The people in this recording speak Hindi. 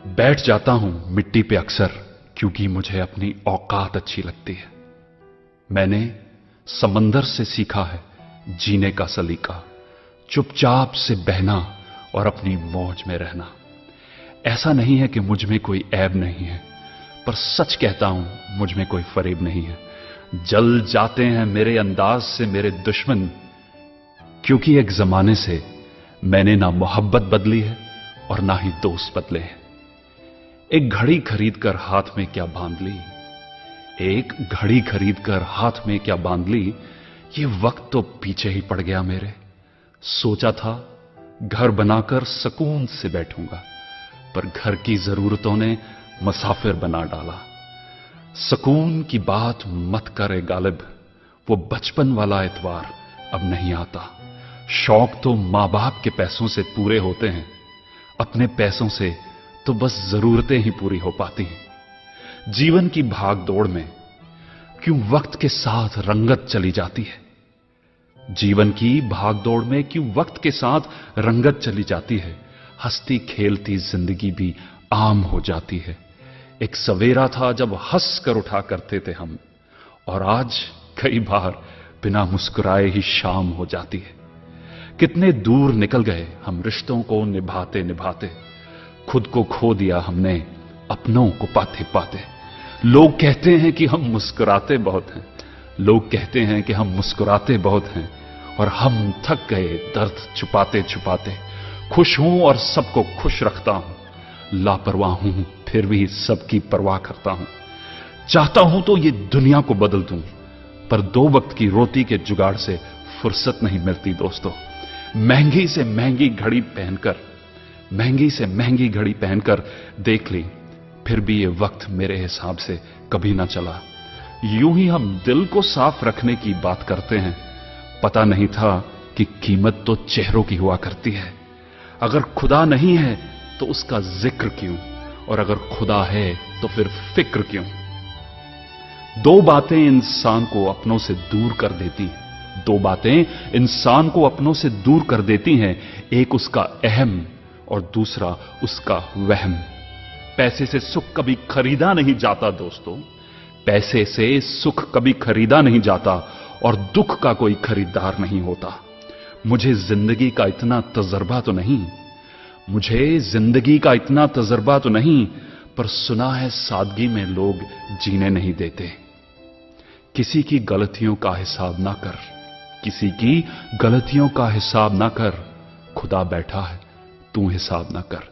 बैठ जाता हूं मिट्टी पे अक्सर क्योंकि मुझे अपनी औकात अच्छी लगती है। मैंने समंदर से सीखा है जीने का सलीका, चुपचाप से बहना और अपनी मौज में रहना। ऐसा नहीं है कि मुझ में कोई ऐब नहीं है, पर सच कहता हूं मुझ में कोई फरेब नहीं है। जल जाते हैं मेरे अंदाज से मेरे दुश्मन, क्योंकि एक जमाने से मैंने ना मोहब्बत बदली है और ना ही दोस्त बदले हैं। एक घड़ी खरीद कर हाथ में क्या बांध ली, एक घड़ी खरीद कर हाथ में क्या बांध ली, ये वक्त तो पीछे ही पड़ गया मेरे। सोचा था घर बनाकर सुकून से बैठूंगा, पर घर की जरूरतों ने मुसाफिर बना डाला। सुकून की बात मत करे गालिब, वो बचपन वाला एतवार अब नहीं आता। शौक तो मां बाप के पैसों से पूरे होते हैं, अपने पैसों से तो बस जरूरतें ही पूरी हो पाती हैं। जीवन की भाग दौड़ में क्यों वक्त के साथ रंगत चली जाती है, जीवन की भाग दौड़ में क्यों वक्त के साथ रंगत चली जाती है। हंसती खेलती जिंदगी भी आम हो जाती है। एक सवेरा था जब हंस कर उठा करते थे हम, और आज कई बार बिना मुस्कुराए ही शाम हो जाती है। कितने दूर निकल गए हम रिश्तों को निभाते निभाते, खुद को खो दिया हमने अपनों को पाते पाते। लोग कहते हैं कि हम मुस्कुराते बहुत हैं, लोग कहते हैं कि हम मुस्कुराते बहुत हैं, और हम थक गए दर्द छुपाते छुपाते। खुश हूं और सबको खुश रखता हूं, लापरवाह हूं फिर भी सबकी परवाह करता हूं। चाहता हूं तो ये दुनिया को बदल दूं, पर दो वक्त की रोटी के जुगाड़ से फुर्सत नहीं मिलती दोस्तों। महंगी से महंगी घड़ी पहनकर, महंगी से महंगी घड़ी पहनकर देख ली, फिर भी ये वक्त मेरे हिसाब से कभी ना चला। यूं ही हम दिल को साफ रखने की बात करते हैं, पता नहीं था कि कीमत तो चेहरों की हुआ करती है। अगर खुदा नहीं है तो उसका जिक्र क्यों, और अगर खुदा है तो फिर फिक्र क्यों। दो बातें इंसान को अपनों से दूर कर देती हैं, दो बातें इंसान को अपनों से दूर कर देती हैं, एक उसका अहम और दूसरा उसका वहम। पैसे से सुख कभी खरीदा नहीं जाता दोस्तों, पैसे से सुख कभी खरीदा नहीं जाता, और दुख का कोई खरीदार नहीं होता। मुझे जिंदगी का इतना तजर्बा तो नहीं, मुझे जिंदगी का इतना तजर्बा तो नहीं, पर सुना है सादगी में लोग जीने नहीं देते। किसी की गलतियों का हिसाब ना कर, किसी की गलतियों का हिसाब ना कर, खुदा बैठा है तू हिसाब ना कर।